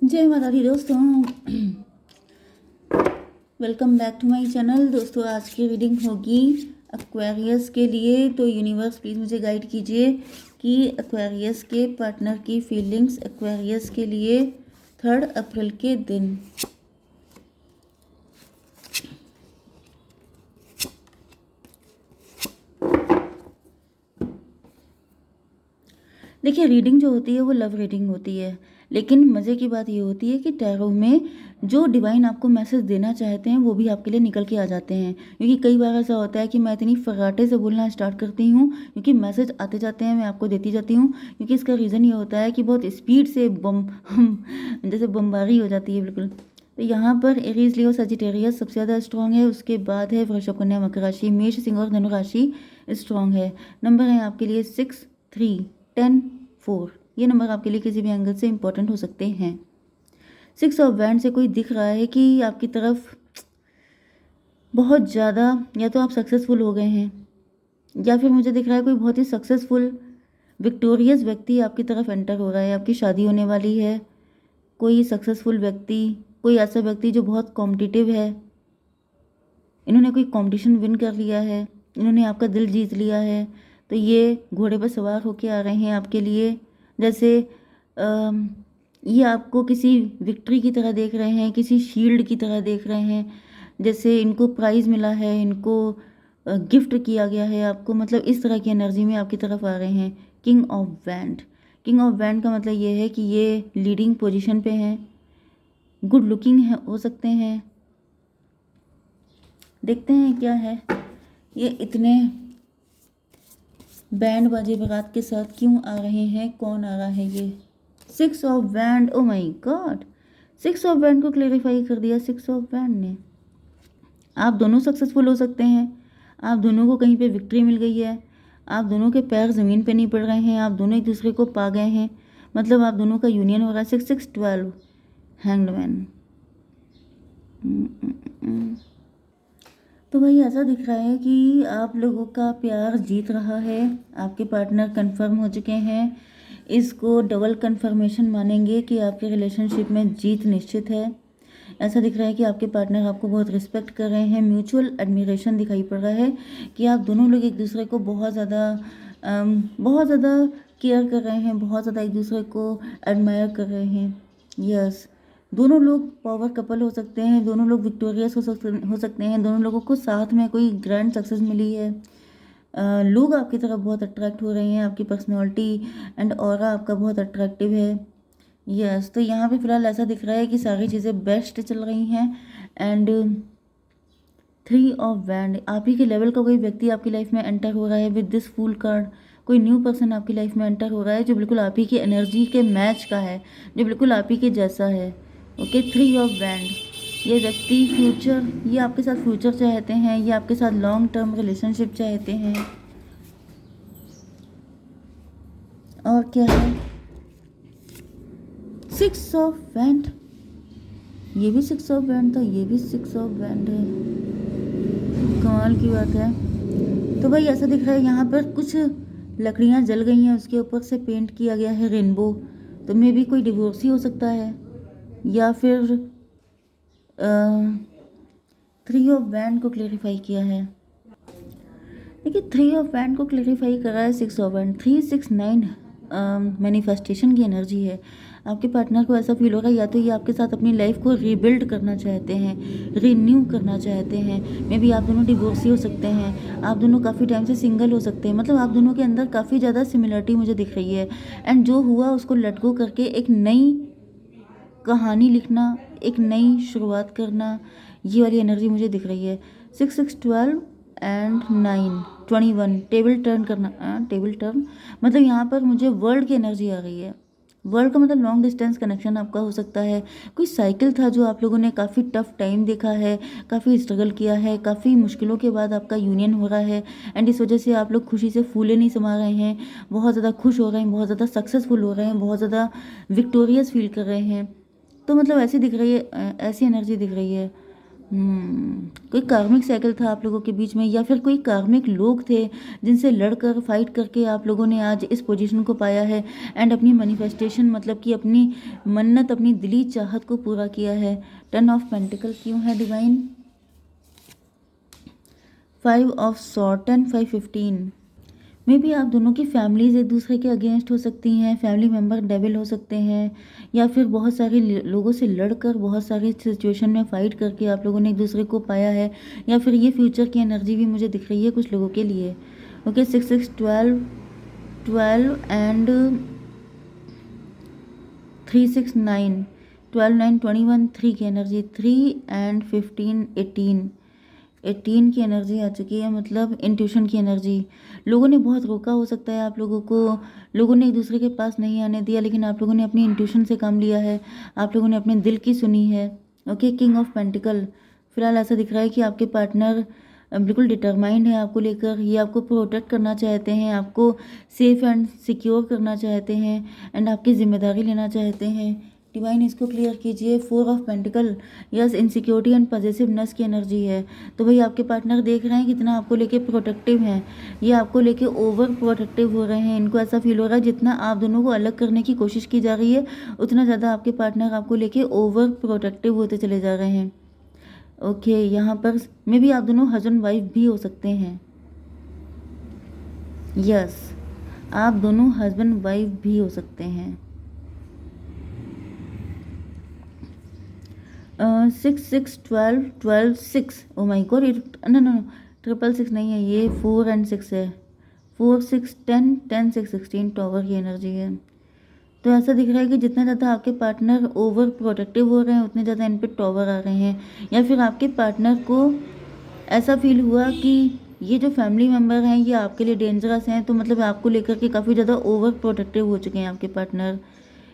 जय माता दी दोस्तों, welcome back to my channel. दोस्तों आज की रीडिंग होगी एक्वेरियस के लिए। तो यूनिवर्स प्लीज़ मुझे गाइड कीजिए कि एक्वेरियस के पार्टनर की फीलिंग्स एक्वेरियस के लिए 3 अप्रैल के दिन। देखिए, रीडिंग जो होती है वो लव रीडिंग होती है, लेकिन मज़े की बात ये होती है कि टैरो में जो डिवाइन आपको मैसेज देना चाहते हैं वो भी आपके लिए निकल के आ जाते हैं। क्योंकि कई बार ऐसा होता है कि मैं इतनी फर्राटे से बोलना स्टार्ट करती हूँ क्योंकि मैसेज आते जाते हैं, मैं आपको देती जाती हूँ। क्योंकि इसका रीज़न ये होता है कि बहुत स्पीड से जैसे बमबारी हो जाती है बिल्कुल। तो यहाँ पर एरीज, लियो, सजिटेरियस सबसे ज़्यादा स्ट्रॉन्ग है। उसके बाद है वृषभ, कन्या, मकर राशि, मेष, सिंह और धनु राशि स्ट्रॉन्ग है। नंबर है आपके लिए 6, 3, 10, 4। ये नंबर आपके लिए किसी भी एंगल से इंपॉर्टेंट हो सकते हैं। 6 ऑफ वैंड से कोई दिख रहा है कि आपकी तरफ बहुत ज़्यादा या तो आप सक्सेसफुल हो गए हैं, या फिर मुझे दिख रहा है कोई बहुत ही सक्सेसफुल विक्टोरियस व्यक्ति आपकी तरफ एंटर हो रहा है। आपकी शादी होने वाली है। कोई सक्सेसफुल व्यक्ति, कोई ऐसा व्यक्ति जो बहुत कॉम्पिटिटिव है, इन्होंने कोई कंपटीशन विन कर लिया है, इन्होंने आपका दिल जीत लिया है। तो ये घोड़े पर सवार होके आ रहे हैं आपके लिए। जैसे ये आपको किसी विक्ट्री की तरह देख रहे हैं, किसी शील्ड की तरह देख रहे हैं। जैसे इनको प्राइज़ मिला है, इनको गिफ्ट किया गया है आपको, मतलब इस तरह की एनर्जी में आपकी तरफ आ रहे हैं। King of wand, king of wand का मतलब ये है कि ये लीडिंग पोजीशन पे हैं, गुड लुकिंग है, हो सकते हैं। देखते हैं क्या है ये इतने बैंड बाजे बारात के साथ क्यों आ रहे हैं, कौन आ रहा है ये। 6 of wand, oh my God, 6 of wand को क्लेरिफाई कर दिया 6 ऑफ वैंड ने। आप दोनों सक्सेसफुल हो सकते हैं, आप दोनों को कहीं पे विक्ट्री मिल गई है, आप दोनों के पैर ज़मीन पे नहीं पड़ रहे हैं, आप दोनों एक दूसरे को पा गए हैं, मतलब आप दोनों का यूनियन हो रहा है। 6, 6, 12, हैंग्ड मैन। तो भाई ऐसा दिख रहा है कि आप लोगों का प्यार जीत रहा है, आपके पार्टनर कंफर्म हो चुके हैं। इसको डबल कंफर्मेशन मानेंगे कि आपके रिलेशनशिप में जीत निश्चित है। ऐसा दिख रहा है कि आपके पार्टनर आपको बहुत रिस्पेक्ट कर रहे हैं, म्यूचुअल एडमिरेशन दिखाई पड़ रहा है कि आप दोनों लोग एक दूसरे को बहुत ज़्यादा केयर कर रहे हैं, बहुत ज़्यादा एक दूसरे को एडमायर कर रहे हैं। यस, दोनों लोग पावर कपल हो सकते हैं, दोनों लोग विक्टोरियस हो सकते हैं, दोनों लोगों को साथ में कोई ग्रैंड सक्सेस मिली है। लोग आपकी तरफ बहुत अट्रैक्ट हो रहे हैं, आपकी पर्सनालिटी एंड ऑरा आपका बहुत अट्रैक्टिव है। यस, तो यहाँ पे फिलहाल ऐसा दिख रहा है कि सारी चीज़ें बेस्ट चल रही हैं। एंड 3 ऑफ वैंड, आप ही के लेवल का कोई व्यक्ति आपकी लाइफ में एंटर हो रहा है विद दिस फूल कार्ड। कोई न्यू पर्सन आपकी लाइफ में एंटर हो रहा है जो बिल्कुल आप ही की एनर्जी के मैच का है, जो बिल्कुल आप ही के जैसा है। ओके, 3 ऑफ वैंड, ये व्यक्ति फ्यूचर, ये आपके साथ फ्यूचर चाहते हैं, ये आपके साथ लॉन्ग टर्म रिलेशनशिप चाहते हैं। और क्या है, 6 ऑफ वैंड, ये भी 6 ऑफ वैंड था, ये भी 6 ऑफ वैंड है। कमाल की बात है। तो भाई ऐसा दिख रहा है यहाँ पर कुछ लकड़ियाँ जल गई हैं, उसके ऊपर से पेंट किया गया है रेनबो। तो मे भी कोई डिवोर्स ही हो सकता है, या फिर 3 ऑफ वैंड को क्लेरिफाई किया है। देखिए, 3 ऑफ वैंड को क्लेरिफाई कर रहा है 6 ऑफ वैंड। 3, 6, 9 मैनिफेस्टेशन की एनर्जी है। आपके पार्टनर को ऐसा फील होगा या तो ये आपके साथ अपनी लाइफ को रीबिल्ड करना चाहते हैं, रीन्यू करना चाहते हैं। मे बी आप दोनों डिवोर्सी हो सकते हैं, आप दोनों काफ़ी टाइम से सिंगल हो सकते हैं, मतलब आप दोनों के अंदर काफ़ी ज़्यादा सिमिलरिटी मुझे दिख रही है। एंड जो हुआ उसको लेट गो करके एक नई कहानी लिखना, एक नई शुरुआत करना, ये वाली एनर्जी मुझे दिख रही है। 6, 6, 12 एंड 9, 21, टेबल टर्न करना। टेबल टर्न मतलब यहाँ पर मुझे वर्ल्ड की एनर्जी आ रही है। वर्ल्ड का मतलब लॉन्ग डिस्टेंस कनेक्शन आपका हो सकता है। कोई साइकिल था जो आप लोगों ने काफ़ी टफ टाइम देखा है, काफ़ी स्ट्रगल किया है, काफ़ी मुश्किलों के बाद आपका यूनियन हो रहा है। एंड इस वजह से आप लोग खुशी से फूले नहीं समा रहे हैं, बहुत ज़्यादा खुश हो रहे हैं, बहुत ज़्यादा सक्सेसफुल हो रहे हैं, बहुत ज़्यादा विक्टोरियस फील कर रहे हैं। तो मतलब ऐसी दिख रही है, ऐसी एनर्जी दिख रही है। कोई कार्मिक साइकिल था आप लोगों के बीच में, या फिर कोई कार्मिक लोग थे जिनसे लड़कर फाइट करके आप लोगों ने आज इस पोजीशन को पाया है एंड अपनी मैनिफेस्टेशन मतलब कि अपनी मन्नत, अपनी दिली चाहत को पूरा किया है। 10 ऑफ पेंटिकल क्यों है divine? 5 of sword and 515। May be आप दोनों की फैमिलीज एक दूसरे के अगेंस्ट हो सकती हैं, फैमिली मेम्बर डेविल हो सकते हैं, या फिर बहुत सारे लोगों से लड़कर बहुत सारी सिचुएशन में फाइट करके आप लोगों ने एक दूसरे को पाया है, या फिर ये फ्यूचर की एनर्जी भी मुझे दिख रही है कुछ लोगों के लिए। ओके, 6 6 12 12 एंड 3 6 9 12 9 21 3 की एनर्जी, 3 एंड 15 18 की एनर्जी आ चुकी है, मतलब इंट्यूशन की एनर्जी। लोगों ने बहुत रोका हो सकता है आप लोगों को, लोगों ने एक दूसरे के पास नहीं आने दिया, लेकिन आप लोगों ने अपनी इंट्यूशन से काम लिया है, आप लोगों ने अपने दिल की सुनी है। Okay, king of pentacle. फिलहाल ऐसा दिख रहा है कि आपके पार्टनर बिल्कुल डिटरमाइंड है आपको लेकर, ये आपको प्रोटेक्ट करना चाहते हैं, आपको सेफ एंड सिक्योर करना चाहते हैं एंड आपकी जिम्मेदारी लेना चाहते हैं। डिवाइन इसको क्लियर कीजिए। 4 of pentacle, yes, insecurity and positiveness की एनर्जी है। तो भाई आपके पार्टनर देख रहे हैं कितना आपको लेके प्रोटेक्टिव हैं, ये आपको लेके ओवर प्रोटेक्टिव हो रहे हैं। इनको ऐसा फील हो रहा है जितना आप दोनों को अलग करने की कोशिश की जा रही है, उतना ज़्यादा आपके पार्टनर आपको लेके ओवर प्रोटेक्टिव होते चले जा रहे हैं। ओके, यहाँ पर मे भी आप दोनों हस्बैंड वाइफ भी हो सकते हैं। यस, आप दोनों हस्बैंड वाइफ भी हो सकते हैं। 6 6 12 12 6, ओ माई गॉड, ये नो नो 666 नहीं है, ये 4 एंड 6 है। 4 6 10 10 6 16 टॉवर की एनर्जी है। तो ऐसा दिख रहा है कि जितना ज़्यादा आपके पार्टनर ओवर प्रोटेक्टिव हो रहे हैं, उतने ज़्यादा इन पे टॉवर आ रहे हैं, या फिर आपके पार्टनर को ऐसा फील हुआ कि ये जो फैमिली मेम्बर हैं ये आपके लिए डेंजरस हैं, तो मतलब आपको लेकर के काफ़ी ज़्यादा ओवर प्रोटेक्टिव हो चुके हैं आपके पार्टनर।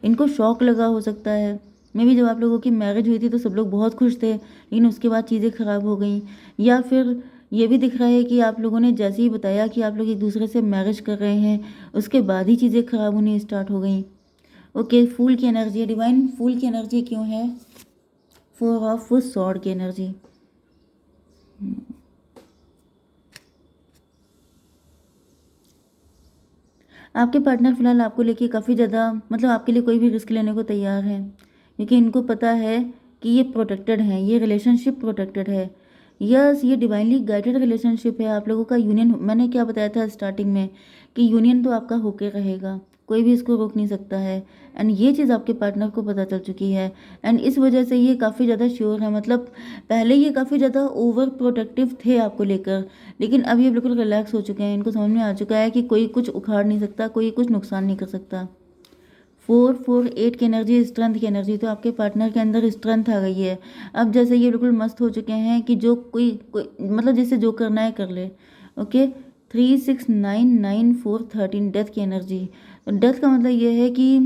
इनको शौक लगा हो सकता है। मे भी जब आप लोगों की मैरिज हुई थी तो सब लोग बहुत खुश थे, लेकिन उसके बाद चीज़ें ख़राब हो गई। या फिर ये भी दिख रहा है कि आप लोगों ने जैसे ही बताया कि आप लोग एक दूसरे से मैरिज कर रहे हैं, उसके बाद ही चीज़ें ख़राब होनी स्टार्ट हो गई। ओके, फूल की एनर्जी है डिवाइन। फूल की एनर्जी क्यों है? 4 ऑफ सॉर्ड की एनर्जी। आपके पार्टनर फिलहाल आपको लेके काफ़ी ज़्यादा, मतलब आपके लिए कोई भी रिस्क लेने को तैयार है, क्योंकि इनको पता है कि ये प्रोटेक्टेड हैं, ये रिलेशनशिप प्रोटेक्टेड है। यस, ये डिवाइनली गाइडेड रिलेशनशिप है। आप लोगों का यूनियन, मैंने क्या बताया था स्टार्टिंग में कि यूनियन तो आपका होके रहेगा, कोई भी इसको रोक नहीं सकता है। एंड ये चीज़ आपके पार्टनर को पता चल चुकी है, एंड इस वजह से ये काफ़ी ज़्यादा श्योर है। मतलब पहले ये काफ़ी ज़्यादा ओवर प्रोटेक्टिव थे आपको लेकर, लेकिन अब ये बिल्कुल रिलैक्स हो चुके हैं। इनको समझ में आ चुका है कि कोई कुछ उखाड़ नहीं सकता, कोई कुछ नुकसान नहीं कर सकता। 4 4 8 की एनर्जी, स्ट्रेंथ की एनर्जी। तो आपके पार्टनर के अंदर स्ट्रेंथ आ गई है। अब जैसे ये बिल्कुल मस्त हो चुके हैं कि जो कोई मतलब जिससे जो करना है कर ले। ओके, 3 6 9 9 4 13, डेथ की एनर्जी। तो डेथ का मतलब ये है कि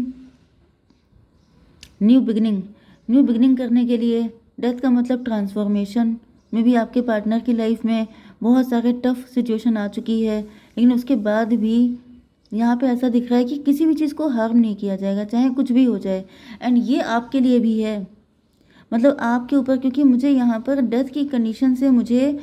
न्यू बिगिनिंग करने के लिए। डेथ का मतलब ट्रांसफॉर्मेशन में भी आपके पार्टनर की लाइफ में बहुत सारे टफ सिचुएशन आ चुकी है, लेकिन उसके बाद भी यहाँ पे ऐसा दिख रहा है कि किसी भी चीज़ को हार्म नहीं किया जाएगा, चाहे कुछ भी हो जाए। एंड ये आपके लिए भी है, मतलब आपके ऊपर, क्योंकि मुझे यहाँ पर डेथ की कंडीशन से मुझे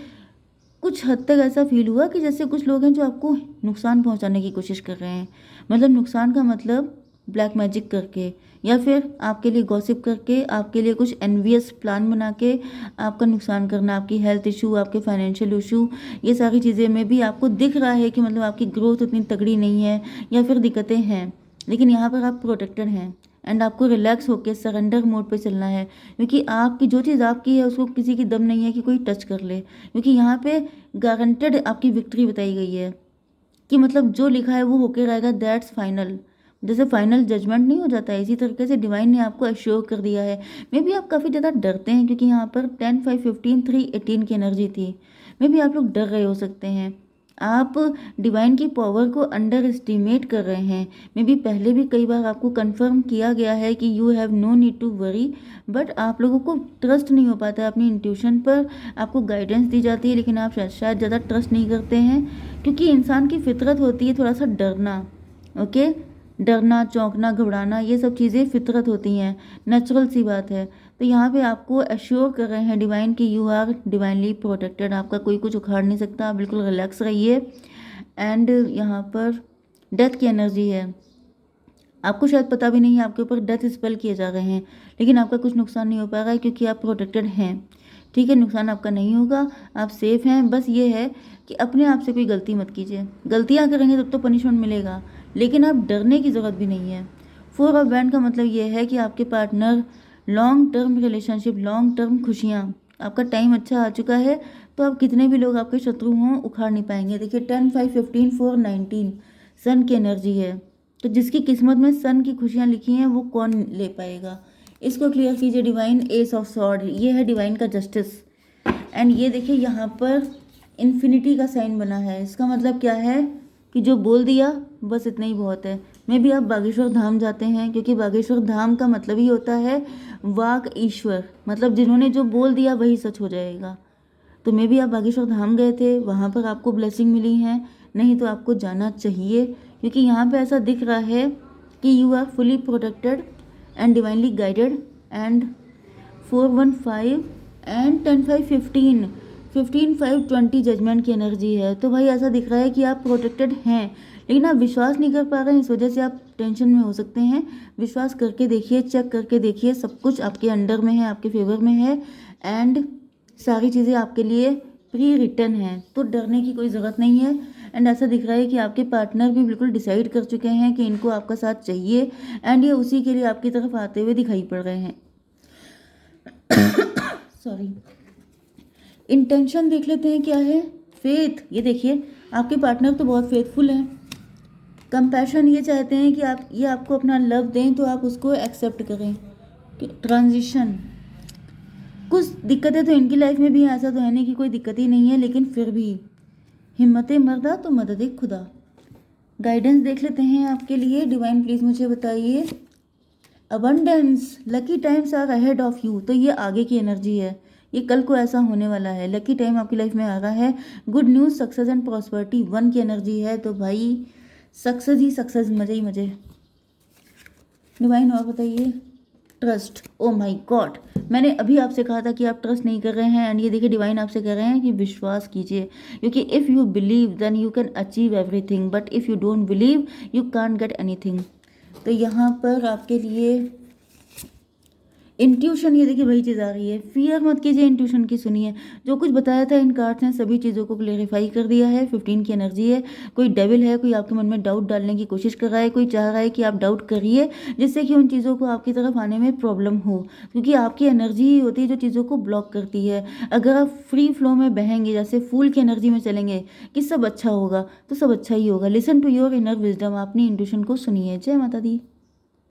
कुछ हद तक ऐसा फील हुआ कि जैसे कुछ लोग हैं जो आपको नुकसान पहुँचाने की कोशिश कर रहे हैं। मतलब नुकसान का मतलब ब्लैक मैजिक करके, या फिर आपके लिए गॉसिप करके, आपके लिए कुछ एनवियस प्लान बना के आपका नुकसान करना, आपकी हेल्थ इशू, आपके फाइनेंशियल इशू, ये सारी चीज़ें में भी आपको दिख रहा है कि मतलब आपकी ग्रोथ उतनी तगड़ी नहीं है या फिर दिक्कतें हैं, लेकिन यहाँ पर आप प्रोटेक्टेड हैं एंड आपको रिलैक्स होकर सरेंडर मोड पे चलना है, क्योंकि आपकी जो चीज़ आपकी है उसको किसी की दम नहीं है कि कोई टच कर ले, क्योंकि यहाँ पे गारंटेड आपकी विक्ट्री बताई गई है कि मतलब जो लिखा है वो होके रहेगा, दैट्स फाइनल। जैसे फाइनल जजमेंट नहीं हो जाता है, इसी तरीके से डिवाइन ने आपको अश्योर कर दिया है। मे भी आप काफ़ी ज़्यादा डरते हैं, क्योंकि यहाँ पर 10 5 15 3 18 की एनर्जी थी। मे भी आप लोग डर रहे हो सकते हैं, आप डिवाइन की पावर को अंडर एस्टिमेट कर रहे हैं। मे बी पहले भी कई बार आपको कंफर्म किया गया है कि you have no need to worry, but आप लोगों को ट्रस्ट नहीं हो पाता है अपनी इंट्यूशन पर। आपको गाइडेंस दी जाती है, लेकिन आप शायद ज़्यादा ट्रस्ट नहीं करते हैं, क्योंकि इंसान की फितरत होती है थोड़ा सा डरना। ओके, डरना, चौंकना, घबराना, ये सब चीज़ें फितरत होती हैं, नेचुरल सी बात है। तो यहाँ पे आपको एश्योर कर रहे हैं डिवाइन कि यू आर डिवाइनली प्रोटेक्टेड, आपका कोई कुछ उखाड़ नहीं सकता, आप बिल्कुल रिलैक्स रहिए। एंड यहाँ पर डेथ की एनर्जी है, आपको शायद पता भी नहीं है आपके ऊपर डेथ स्पेल किए जा रहे हैं, लेकिन आपका कुछ नुकसान नहीं हो पाएगा क्योंकि आप प्रोटेक्टेड हैं। ठीक है, नुकसान आपका नहीं होगा, आप सेफ हैं। बस ये है कि अपने आप से कोई गलती मत कीजिए, गलतियाँ करेंगे तब तो पनिशमेंट मिलेगा, लेकिन आप डरने की ज़रूरत भी नहीं है। 4 ऑफ वैंड का मतलब ये है कि आपके partner, long term relationship, long term खुशियाँ, आपका टाइम अच्छा आ चुका है, तो आप कितने भी लोग आपके शत्रु हों उखाड़ नहीं पाएंगे। देखिए 10, 5, 15, 4, 19 सन की एनर्जी है, तो जिसकी किस्मत में सन की खुशियाँ लिखी हैं वो कौन ले पाएगा, इसको क्लियर कीजिए। डिवाइन एस ऑफ सॉर्ड, ये है डिवाइन का जस्टिस। एंड ये देखिए यहाँ पर इन्फिनिटी का साइन बना है, इसका मतलब क्या है कि जो बोल दिया बस इतना ही बहुत है। मैं भी आप बागेश्वर धाम जाते हैं, क्योंकि बागेश्वर धाम का मतलब ही होता है वाक ईश्वर, मतलब जिन्होंने जो बोल दिया वही सच हो जाएगा। तो मैं भी आप बागेश्वर धाम गए थे, वहाँ पर आपको ब्लेसिंग मिली है, नहीं तो आपको जाना चाहिए, क्योंकि यहाँ पे ऐसा दिख रहा है कि you are fully protected and divinely guided. And 415 and 10, 5, 15, 15, 5, 20 judgment की एनर्जी है। तो भाई ऐसा दिख रहा है कि आप प्रोटेक्टेड हैं, लेकिन आप विश्वास नहीं कर पा रहे हैं, इस वजह से आप टेंशन में हो सकते हैं। विश्वास करके देखिए, चेक करके देखिए, सब कुछ आपके अंडर में है, आपके फेवर में है, एंड सारी चीज़ें आपके लिए प्री रिटन है, तो डरने की कोई ज़रूरत नहीं है। एंड ऐसा दिख रहा है कि आपके पार्टनर भी बिल्कुल डिसाइड कर चुके हैं कि इनको आपका साथ चाहिए, एंड ये उसी के लिए आपकी तरफ आते हुए दिखाई पड़ रहे हैं। सॉरी। इंटेंशन देख लेते हैं क्या है। फेथ, ये देखिए आपके पार्टनर तो बहुत फेथफुल हैं। कंपैशन, ये चाहते हैं कि आप ये आपको अपना लव दें तो आप उसको एक्सेप्ट करें। ट्रांजिशन, कुछ दिक्कतें तो इनकी लाइफ में भी हैं, ऐसा तो है नहीं कि कोई दिक्कत ही नहीं है, लेकिन फिर भी हिम्मत मर्दा तो मदद खुदा। गाइडेंस देख लेते हैं आपके लिए। डिवाइन प्लीज़ मुझे बताइए। Abundance, lucky times are ahead of you, तो ये आगे की एनर्जी है, ये कल को ऐसा होने वाला है। लकी टाइम आपकी लाइफ में आ रहा है। Good news, success and prosperity, 1 की एनर्जी है, तो भाई सक्सेस ही सक्सेस, मज़े ही मज़े। डिवाइन और बताइए। ट्रस्ट, ओ माय गॉड, मैंने अभी आपसे कहा था कि आप ट्रस्ट नहीं कर रहे हैं, एंड ये देखिए डिवाइन आपसे कह रहे हैं कि विश्वास कीजिए, क्योंकि if you believe then you can achieve everything, but if you don't believe you can't get anything. तो यहाँ पर आपके लिए इंट्यूशन, ये देखिए वही चीज़ आ रही है। फियर मत कीजिए, इंट्यूशन की सुनिए। जो कुछ बताया था इन कार्ड्स ने सभी चीज़ों को क्लेरिफाई कर दिया है। 15 की एनर्जी है। कोई डेविल है, कोई आपके मन में डाउट डालने की कोशिश कर रहा है, कोई चाह रहा है कि आप डाउट करिए, जिससे कि उन चीज़ों को आपकी तरफ आने में प्रॉब्लम हो, क्योंकि आपकी एनर्जी ही होती है जो चीज़ों को ब्लॉक करती है। अगर आप फ्री फ्लो में बहेंगे, जैसे फूल की एनर्जी में चलेंगे कि सब अच्छा होगा, तो सब अच्छा ही होगा। Listen to your inner wisdom, अपनी इंट्यूशन को सुनिए। जय माता दी।